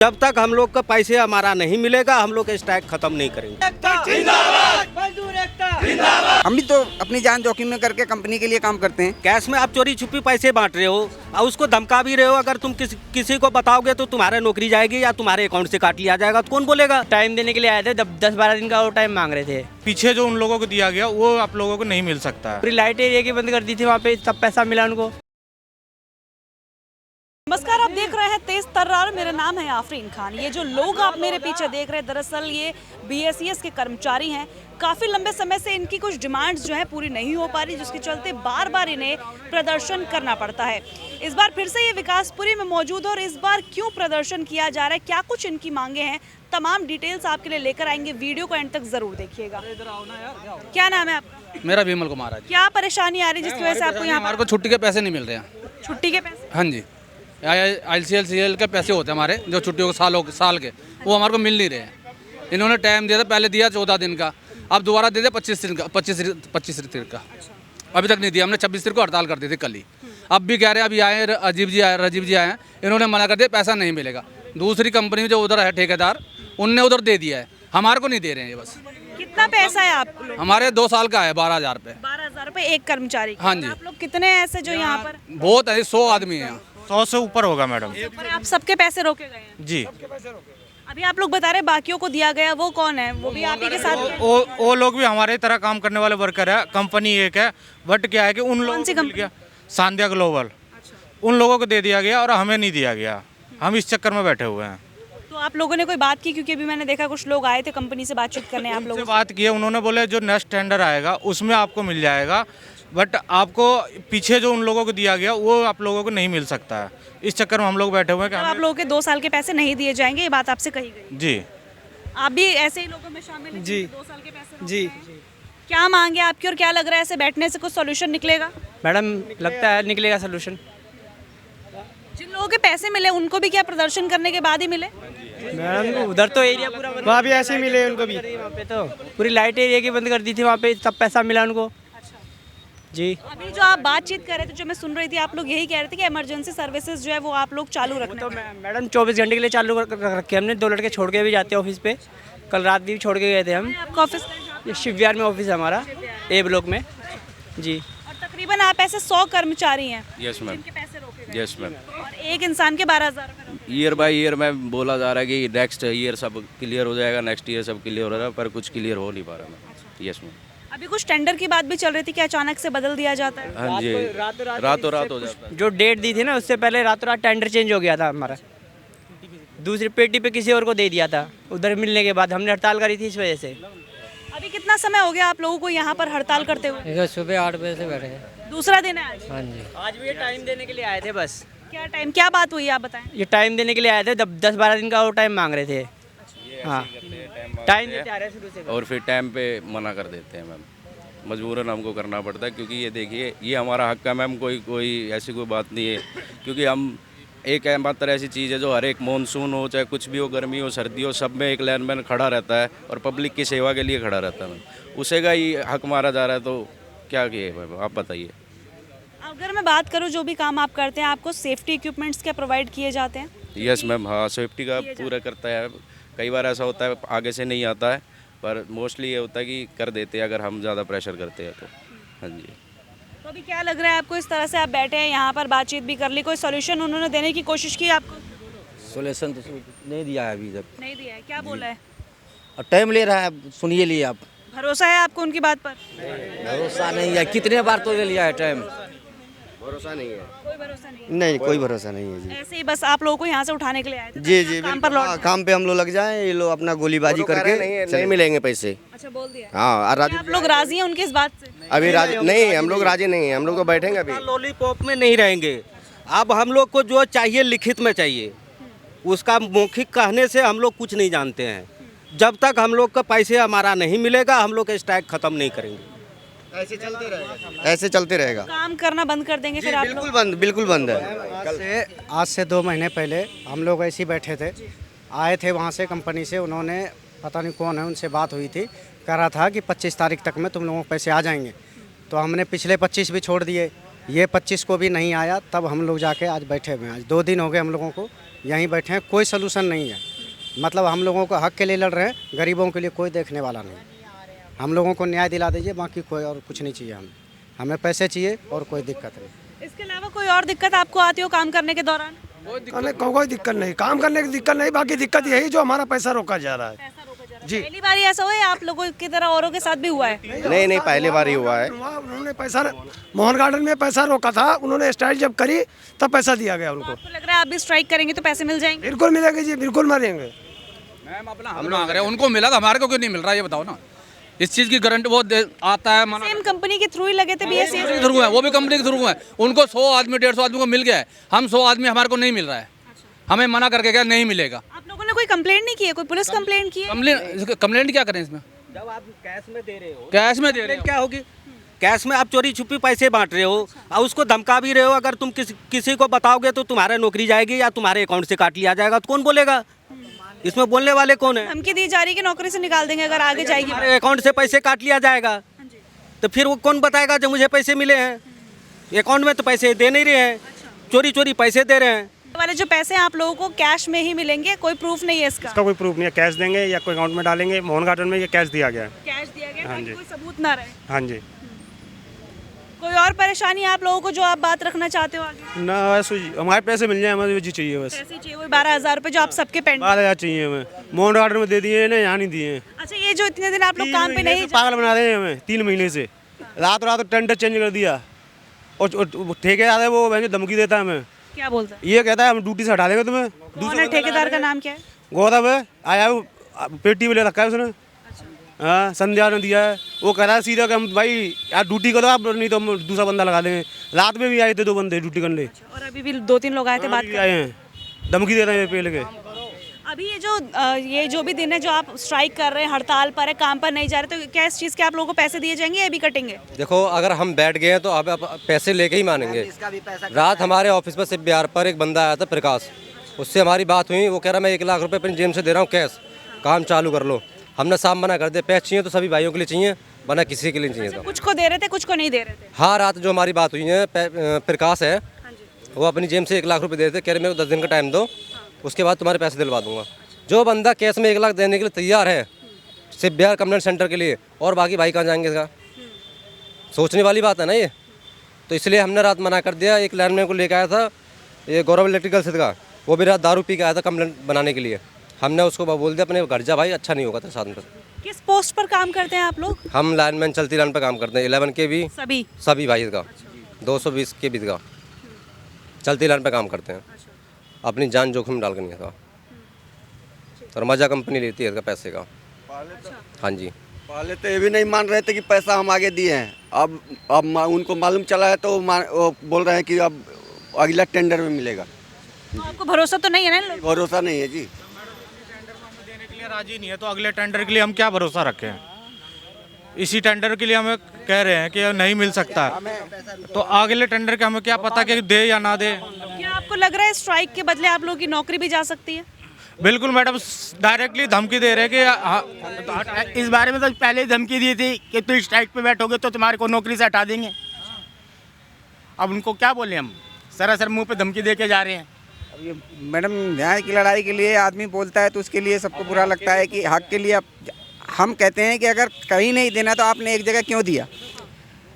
जब तक हम लोग का पैसे हमारा नहीं मिलेगा हम लोग स्ट्राइक खत्म नहीं करेंगे। हम भी तो अपनी जान जोखिम में करके कंपनी के लिए काम करते हैं। कैश में आप चोरी छुपी पैसे बांट रहे हो और उसको धमका भी रहे हो। अगर तुम किसी को बताओगे तो तुम्हारे नौकरी जाएगी या तुम्हारे अकाउंट से काट लिया जाएगा, तो कौन बोलेगा। टाइम देने के लिए आए थे, 10-12 दिन का वो टाइम मांग रहे थे। पीछे जो उन लोगों को दिया गया वो आप लोगों को नहीं मिल सकता है। पूरी लाइट एरिया की बंद कर दी थी, वहाँ पे सब पैसा मिला उनको। नमस्कार, आप देख रहे हैं तेज तर्रार। मेरा नाम है आफरीन खान। ये जो लोग आप मेरे पीछे देख रहे हैं, दरअसल ये BSES के कर्मचारी हैं। काफ़ी लंबे समय से इनकी कुछ डिमांड्स जो है पूरी नहीं हो पा रही, जिसके चलते बार बार इन्हें प्रदर्शन करना पड़ता है। इस बार फिर से ये विकासपुरी में मौजूद है और इस बार क्यों प्रदर्शन किया जा रहा है, क्या कुछ इनकी मांगे हैं, तमाम डिटेल्स आपके लिए लेकर आएंगे। वीडियो को एंड तक जरूर देखिएगा। क्या नाम है आपका? मेरा विमल कुमार है। क्या परेशानी आ रही है जिसकी वजह से आपको यहाँ हमारे को छुट्टी के पैसे नहीं मिल रहे हैं। छुट्टी के पैसे? हाँ जी, ICL के पैसे होते हैं हमारे, जो छुट्टियों के साल के, वो हमारे को मिल नहीं रहे हैं। इन्होंने टाइम दिया था, पहले दिया 14 दिन का, अब दोबारा दे दिया 25 दिन का, 25 तारीख का। अभी तक नहीं दिया। हमने 26 तारीख को हड़ताल कर दी थी कल ही। अब भी कह रहे हैं, अभी आए राजीव जी आए हैं, इन्होंने मना कर दिया पैसा नहीं मिलेगा। दूसरी कंपनी में जो उधर है ठेकेदार, उनने उधर दे दिया है, हमारे को नहीं दे रहे हैं ये बस। कितना पैसा है आप लोग? हमारे 2 साल का है 12,000 रुपये। 12,000 रुपये एक कर्मचारी? हाँ जी। आप लोग कितने हैं ऐसे जो यहाँ पर? बहुत है, 100 आदमी है यहाँ। 100 से ऊपर होगा मैडम पर आप सबके पैसे रोके गए हैं? जी। अभी आप लोग बता रहे बाकियों को दिया गया, वो कौन है? वो भी आप ही के साथ? वो लोग भी हमारे तरह काम करने वाले वर्कर है। कंपनी एक है, बट क्या है कि उन लोगों को मिल गया सांध्या ग्लोबल, उन लोगों को दे दिया गया और हमें नहीं दिया गया। हम इस चक्कर में बैठे हुए हैं। तो आप लोगों ने कोई बात की? क्योंकि अभी मैंने देखा कुछ लोग आए थे कंपनी से बातचीत करने आप लोगों से से। बात की है, उन्होंने बोले जो नेक्स्ट टेंडर आएगा उसमें आपको मिल जाएगा, बट आपको पीछे जो उन लोगों को दिया गया वो आप लोगों को नहीं मिल सकता है। इस चक्कर में हम लोग बैठे हुए हैं कि आप लोगों के 2 साल के पैसे नहीं दिए जाएंगे, ये बात आपसे कही गई? जी। आप भी ऐसे ही लोगों में शामिल हैं? जी। 2 साल के पैसे जी। क्या मांगे आपकी और क्या लग रहा है ऐसे बैठने से कुछ सोल्यूशन निकलेगा? मैडम, लगता है निकलेगा सोल्यूशन। जिन लोगों के पैसे मिले उनको भी क्या प्रदर्शन करने के बाद ही मिले? मैडम, उधर तो एरिया पूरा वहाँ भी ऐसे ही मिले उनको भी। वहाँ पे तो पूरी लाइट एरिया की बंद कर दी थी, वहाँ पे सब पैसा मिला उनको। जी। अभी जो आप बातचीत कर रहे थे, जो मैं सुन रही थी, आप लोग यही कह रहे थे कि इमरजेंसी सर्विसेज जो है वो आप लोग चालू रखना। तो मैडम 24 घंटे के लिए चालू रखे हमने। 2 लड़के छोड़ के भी जाते हैं ऑफिस पे। कल रात भी छोड़ के गए थे हम। आपका ऑफिस? ये शिव विहार में ऑफिस है हमारा, A ब्लॉक में। जी। और तकरीबन आप ऐसे 100 कर्मचारी हैं यस मैम। जिनके पैसे रोके गए। Yes ma'am. और एक इंसान के 12,000 रुपये। ईयर बाय ईयर में बोला जा रहा है कि नेक्स्ट ईयर सब क्लियर हो जाएगा, नेक्स्ट ईयर सब क्लियर हो रहा है, पर कुछ क्लियर हो नहीं पा रहा मैम। Yes ma'am. अभी कुछ टेंडर की बात भी चल रही थी कि अचानक से बदल दिया जाता है। हाँ जी, रातों रात हो जाता है। जो डेट दी थी ना, उससे पहले रातों रात टेंडर चेंज हो गया था हमारा। दूसरी पेटी पे किसी और को दे दिया था। उधर मिलने के बाद हमने हड़ताल करी थी इस वजह से। अभी कितना समय हो गया आप लोगों को यहाँ पर हड़ताल करते हुए? सुबह 8 बजे से बैठे हैं। दूसरा दिन है आज? हाँ जी। आज भी ये टाइम देने के लिए आए थे बस। क्या टाइम, क्या बात हुई आप बताएं? ये टाइम देने के लिए आए थे, 10-12 दिन का वो टाइम मांग रहे थे। हाँ, टाइम देते आ रहे शुरू से। और फिर टाइम पे मना कर देते हैं मैम। मजबूरन हमको करना पड़ता है, क्योंकि ये देखिए ये हमारा हक है मैम। कोई ऐसी कोई बात नहीं है, क्योंकि हम एक मात्र ऐसी चीज़ है जो हर एक मानसून हो, चाहे कुछ भी हो, गर्मी हो सर्दी हो, सब में एक लाइनमैन खड़ा रहता है और पब्लिक की सेवा के लिए खड़ा रहता है मैम। उसे का ही हक मारा जा रहा है, तो क्या किए मैम, आप बताइए। अगर मैं बात करूँ जो भी काम आप करते हैं, आपको सेफ्टी इक्विपमेंट्स क्या प्रोवाइड किए जाते हैं? यस मैम, हाँ, सेफ्टी का पूरा करता है। कई बार ऐसा होता है आगे से नहीं आता है, पर मोस्टली ये होता है कि कर देते हैं अगर हम ज़्यादा प्रेशर करते हैं तो। हाँ जी। तो अभी क्या लग रहा है आपको, इस तरह से आप बैठे हैं यहाँ पर, बातचीत भी कर ली, कोई सॉल्यूशन उन्होंने देने की कोशिश की आपको? सोल्यूशन तो नहीं दिया है अभी तक। नहीं दिया है? क्या बोला है? और टाइम ले रहा है, सुनिए लिए आप। भरोसा है आपको उनकी बात पर? भरोसा नहीं है, कितने बार तो ले लिया है टाइम। भरोसा नहीं है। कोई भरोसा नहीं? नहीं, कोई भरोसा नहीं है जी। ऐसे ही बस आप लोगों को यहाँ से उठाने के लिए आए थे? जी जी, काम पर लौट? काम पे हम लोग लग जाएं, ये लोग अपना गोलीबाजी करके नहीं मिलेंगे पैसे। अच्छा, बोल दिया? हाँ, क्या आप लोग राजी हैं उनकी इस बात से? अभी राजी नहीं, हम लोग राजी नहीं है, हम लोग तो बैठेंगे अभी। लॉलीपॉप में नहीं रहेंगे। अब हम लोग को जो चाहिए लिखित में चाहिए, उसका मौखिक कहने से हम लोग कुछ नहीं जानते हैं। जब तक हम लोग का पैसे हमारा नहीं मिलेगा हम लोग स्ट्राइक खत्म नहीं करेंगे। ऐसे चलते रहेगा। काम करना बंद कर देंगे फिर आप लोग? बिल्कुल बंद है। आज से 2 महीने पहले हम लोग ऐसे ही बैठे थे, आए थे वहाँ से कंपनी से, उन्होंने पता नहीं कौन है उनसे बात हुई थी, कह रहा था कि 25 तारीख तक में तुम लोगों को पैसे आ जाएंगे। तो हमने पिछले 25 भी छोड़ दिए, ये 25 को भी नहीं आया, तब हम लोग जाके आज बैठे हुए हैं। आज 2 दिन हो गए हम लोगों को यहीं बैठे हैं, कोई सलूशन नहीं है। मतलब हम लोगों को हक के लिए लड़ रहे हैं, गरीबों के लिए कोई देखने वाला नहीं। हम लोगों को न्याय दिला दीजिए, बाकी कोई और कुछ नहीं चाहिए हमें पैसे चाहिए और कोई दिक्कत नहीं। इसके अलावा कोई और दिक्कत आपको आती हो काम करने के दौरान? कोई दिक्कत नहीं, काम करने की दिक्कत नहीं, बाकी दिक्कत यही जो हमारा पैसा रोका जा रहा है जी। पहली बार ऐसा हुआ है आप लोगों की तरह औरों के साथ भी हुआ है? नहीं पहली बार ही हुआ है। उन्होंने पैसा मोहन गार्डन में पैसा रोका था, उन्होंने स्ट्राइक जब करी तब पैसा दिया गया उनको। आपको लग रहा है आप भी स्ट्राइक करेंगे तो पैसे मिल जाएंगे? बिल्कुल मिलेंगे जी, बिल्कुल मरेंगे। मैम अपना हम मांग रहे हैं, उनको मिला था, हमारे को क्यों नहीं मिल रहा ये बताओ ना। इस चीज़ की गारंटी वो आता है सेम कंपनी के थ्रू ही लगे थे बीएसईएस थ्रू है, वो भी कंपनी के थ्रू है। उनको 100 आदमी 150 आदमी को मिल गया है, हम 100 आदमी हमारे को नहीं मिल रहा है। हमें मना करके क्या नहीं मिलेगा। आप लोगों ने कोई कंप्लेंट नहीं की है? कोई पुलिस कंप्लेंट की है? कंप्लेंट क्या करें इसमें? जब आप कैश में दे रहे हो, कैश में दे रहे हो क्या होगी? कैश में आप चोरी छुपी पैसे बांट रहे हो और उसको धमका भी रहे हो। अगर तुम किसी को बताओगे तो तुम्हारा नौकरी जाएगी या तुम्हारे अकाउंट से काट लिया जाएगा, तो कौन बोलेगा? इसमें बोलने वाले कौन है? धमकी दी जा रही है कि नौकरी से निकाल देंगे अगर आगे जाएगी। तुम्हारे अकाउंट से पैसे काट लिया जाएगा, तो फिर वो कौन बताएगा जब मुझे पैसे मिले हैं? अकाउंट में तो पैसे दे नहीं रहे हैं, चोरी पैसे दे रहे हैं। वाले जो पैसे आप लोगों को कैश में ही मिलेंगे, कोई प्रूफ नहीं है इसका? कोई प्रूफ नहीं है, कैश देंगे या कोई अकाउंट में डालेंगे। मोहन गार्डन में ये कैश दिया गया है। कैश दिया गया, हाँ ताकि जी। कोई सबूत ना रहे। हाँ जी। कोई और परेशानी है आप लोगों को जो आप बात रखना चाहते हो आगे? ना वैसे हमारे पैसे मिल जाए, हमें जी चाहिए बस। पैसे चाहिए, वही 12,000 रुपए जो आप सबके पेंडिंग। 12,000 चाहिए हमें। मोहन गार्डन में दे दिए ना, यहाँ नहीं दिए। अच्छा, ये जो इतने दिन आप लोग काम पे नहीं पागल बना रहे हैं हमें 3 महीने से। रात टेंडर चेंज कर दिया और ठेकेदार है वो धमकी देता है हमें। क्या बोलता है? ये कहता है हम ड्यूटी से हटा देंगे तुम्हें। कौन है ठेकेदार का नाम क्या है? गौरव है, आया वो पेटी में ले रखा है उसने। हाँ, संध्या ने दिया है। वो कह रहा है सीधा कि हम भाई यार ड्यूटी करो आप, नहीं तो हम दूसरा बंदा लगा देंगे। रात में भी आए थे 2 बंदे ड्यूटी करने। और अभी भी 2-3 लोग आए थे बात आए हैं, धमकी दे रहे हैं पेड़ के। अभी ये जो भी दिन है जो आप स्ट्राइक कर रहे हैं, हड़ताल पर है, काम पर नहीं जा रहे, तो क्या इस चीज़ के आप लोगों को पैसे दिए जाएंगे या अभी कटेंगे? देखो अगर हम बैठ गए हैं तो अब पैसे लेके ही मानेंगे। रात हमारे ऑफिस पर सिर्फ बिहार पर एक बंदा आया था प्रकाश, उससे हमारी बात हुई। वो कह रहा मैं 1 लाख रुपए अपनी जेब से दे रहा हूँ कैश, काम चालू कर लो। हमने साफ मना कर दिया, पैसे चाहिए तो सभी भाइयों के लिए चाहिए, वरना किसी के लिए नहीं चाहिए था। कुछ को दे रहे थे, कुछ को नहीं दे रहे थे? हाँ, रात जो हमारी बात हुई है, प्रकाश है, वो अपनी जेब से 1 लाख रुपए दे रहे थे। कह रहे मेरे को 10 दिन का टाइम दो, उसके बाद तुम्हारे पैसे दिलवा दूंगा। जो बंदा कैश में 1 लाख देने के लिए तैयार है सिर्फ बिहार कंप्लेंट सेंटर के लिए, और बाकी भाई कहाँ जाएंगे इसका? सोचने वाली बात है ना ये। तो इसलिए हमने रात मना कर दिया। एक लाइनमैन को लेकर आया था ये गौरव इलेक्ट्रिकल से का, वो भी रात दारू पी के आया था कंप्लेंट बनाने के लिए। हमने उसको बोल दिया अपने घर जा भाई, अच्छा नहीं होगा तेरे साथ में। किस पोस्ट पर काम करते हैं आप लोग? हम लाइनमैन चलती लाइन पर काम करते हैं, 11 के भी सभी भाई का, 220 के भी का चलती लाइन पर काम करते हैं। अपनी जान जोखिम डाल कर नहीं था। और मजा कंपनी लेती है इसका पैसे का। हाँ जी। पहले तो ये भी नहीं मान रहे थे कि पैसा हम आगे दिए हैं, अब उनको मालूम चला है तो वो बोल रहे हैं कि अब अगला टेंडर में मिलेगा। तो आपको भरोसा तो नहीं है ना? भरोसा नहीं है जी। देने के लिए राजी नहीं है तो अगले टेंडर के लिए हम क्या भरोसा रखें? इसी टेंडर के लिए हमें कह रहे हैं कि नहीं मिल सकता, तो अगले टेंडर के हमें क्या पता कि दे या ना दे। क्या आपको लग रहा है स्ट्राइक के बदले आप लोगों की नौकरी भी जा सकती है? बिल्कुल मैडम, डायरेक्टली धमकी दे रहे हैं कि इस बारे में तो पहले ही धमकी दी थी कि तुम स्ट्राइक पे बैठोगे तो तुम्हारे को नौकरी से हटा देंगे। अब उनको क्या बोले हम? सरासर मुंह पे धमकी दे के जा रहे हैं। अब ये मैडम, न्याय की लड़ाई के लिए आदमी बोलता है तो उसके लिए सबको बुरा लगता है कि हक के लिए हम कहते हैं कि अगर कहीं नहीं देना तो आपने एक जगह क्यों दिया?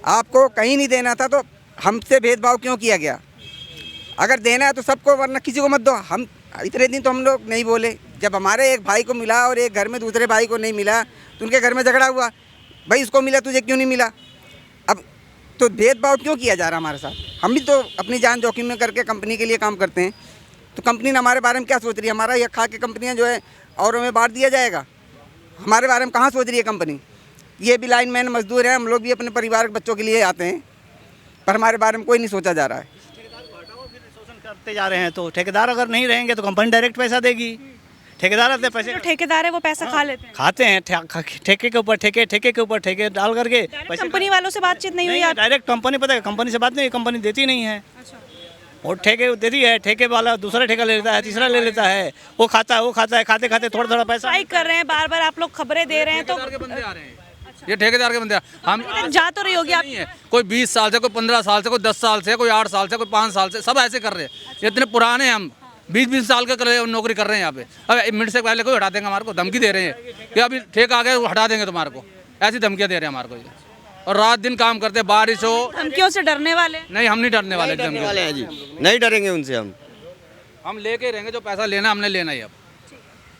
आपको कहीं नहीं देना था तो हमसे भेदभाव क्यों किया गया? अगर देना है तो सबको, वरना किसी को मत दो। हम इतने दिन तो हम लोग नहीं बोले। जब हमारे एक भाई को मिला और एक घर में दूसरे भाई को नहीं मिला तो उनके घर में झगड़ा हुआ, भाई इसको मिला तुझे क्यों नहीं मिला? अब तो भेदभाव क्यों किया जा रहा हमारे साथ? हम भी तो अपनी जान जोखिम में करके कंपनी के लिए काम करते हैं, तो कंपनी ने हमारे बारे में क्या सोच रही है? हमारा ये खा के कंपनियाँ जो है औरों में बांट दिया जाएगा। हमारे बारे में कहाँ सोच रही है कंपनी? ये भी लाइनमैन मजदूर हैं, हम लोग भी अपने परिवार के बच्चों के लिए आते हैं, पर हमारे बारे में कोई नहीं सोचा जा रहा है। करते जा रहे हैं तो ठेकेदार अगर नहीं रहेंगे तो कंपनी डायरेक्ट पैसा देगी। ठेकेदार अपने पैसे, जो ठेकेदार है वो पैसा खा लेते हैं, खाते हैं ठेके के ऊपर ठेके डाल करके। कंपनी वालों से बातचीत नहीं हुई? आप डायरेक्ट कंपनी, पता है कंपनी से बात नहीं, कंपनी देती नहीं है। और ठेके देती है, ठेके वाला दूसरा ठेका ले लेता है, तीसरा ले लेता है, वो खाता है, खाते खाते थोड़ा थोड़ा पैसा। स्ट्राइक कर रहे हैं, बार बार आप लोग खबरें दे रहे हैं, तो ये ठेकेदार के बंदे हम जा तो रही होगी आप? नहीं है, कोई 20 साल से, कोई 15 साल से, कोई 10 साल से, कोई 8 साल से, कोई 5 साल से, सब ऐसे कर रहे हैं। इतने पुराने हम 20-20 साल के नौकरी कर रहे हैं यहाँ पे। अब 1 मिनट से पहले कोई हटा देंगे हमारे को, धमकी दे रहे हैं कि अभी ठेका आ गया वो हटा देंगे तुम्हारे को, ऐसी धमकियाँ दे रहे हैं हमारे को ये। और रात दिन काम करते हैं, बारिश हो। धमकियों से डरने वाले नहीं, हम नहीं डरने वाले, हैं जी, नहीं डरेंगे उनसे हम लेके रहेंगे, जो पैसा लेना हमने लेना ही। अब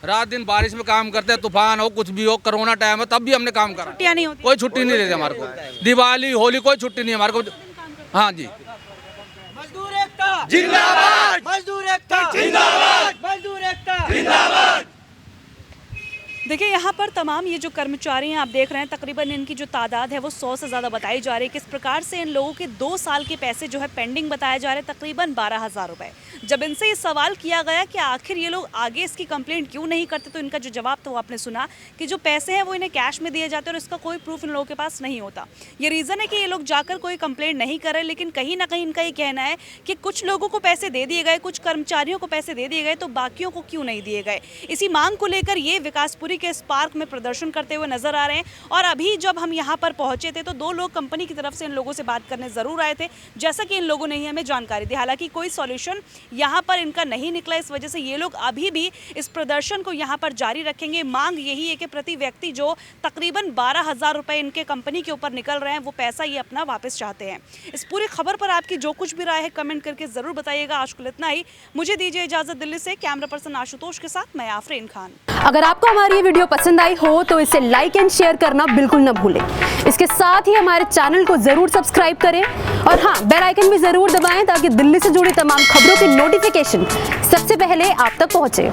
रात दिन बारिश में काम करते हैं, तूफान हो कुछ भी हो, कोरोना टाइम है तब भी हमने काम करा, छुट्टियां नहीं होती, कोई छुट्टी नहीं देते हमारे को, दिवाली होली कोई छुट्टी नहीं हमारे को। हाँ जी, मजदूर एकता जिंदाबाद, मजदूर एकता जिंदाबाद, मजदूर एकता जिंदाबाद। देखिए यहाँ पर तमाम ये जो कर्मचारी हैं आप देख रहे हैं, तकरीबन इनकी जो तादाद है वो 100 से ज़्यादा बताई जा रही है। किस प्रकार से इन लोगों के 2 साल के पैसे जो है पेंडिंग बताए जा रहे हैं, तकरीबन 12,000 रुपये। जब इनसे ये सवाल किया गया कि आखिर ये लोग आगे इसकी कंप्लेंट क्यों नहीं करते, तो इनका जो जवाब था वो आपने सुना कि जो पैसे हैं वो इन्हें कैश में दिए जाते हैं और इसका कोई प्रूफ इन लोगों के पास नहीं होता। ये रीज़न है कि ये लोग जाकर कोई कंप्लेंट नहीं कर रहे, लेकिन कहीं ना कहीं इनका ये कहना है कि कुछ लोगों को पैसे दे दिए गए, कुछ कर्मचारियों को पैसे दे दिए गए, तो बाकियों को क्यों नहीं दिए गए। इसी मांग को लेकर ये विकासपुरी के इस पार्क में प्रदर्शन करते हुए नजर आ रहे हैं। और अभी जब हम यहाँ पर पहुंचे थे तो 2 लोग कंपनी की तरफ से इन लोगों से बात करने जरूर आए थे, जैसा कि इन लोगों ने ही हमें जानकारी दी। हालांकि कोई सॉल्यूशन यहाँ पर इनका नहीं निकला, इस वजह से ये लोग अभी भी इस प्रदर्शन को यहाँ पर जारी रखेंगे। मांग यही है कि प्रति व्यक्ति जो तकरीबन 12,000 रुपए इनके कंपनी के ऊपर निकल रहे हैं, वो पैसा ये अपना वापस चाहते हैं। इस पूरी खबर पर आपकी जो कुछ भी राय है कमेंट करके जरूर बताइएगा। आज को इतना ही, मुझे दीजिए इजाजत। दिल्ली से कैमरा पर्सन आशुतोष के साथ मैं आफरीन खान। अगर आपको हमारी ये वीडियो पसंद आई हो तो इसे लाइक एंड शेयर करना बिल्कुल ना भूलें। इसके साथ ही हमारे चैनल को जरूर सब्सक्राइब करें और हाँ, बेल आइकन भी जरूर दबाएं ताकि दिल्ली से जुड़ी तमाम खबरों की नोटिफिकेशन सबसे पहले आप तक पहुंचे।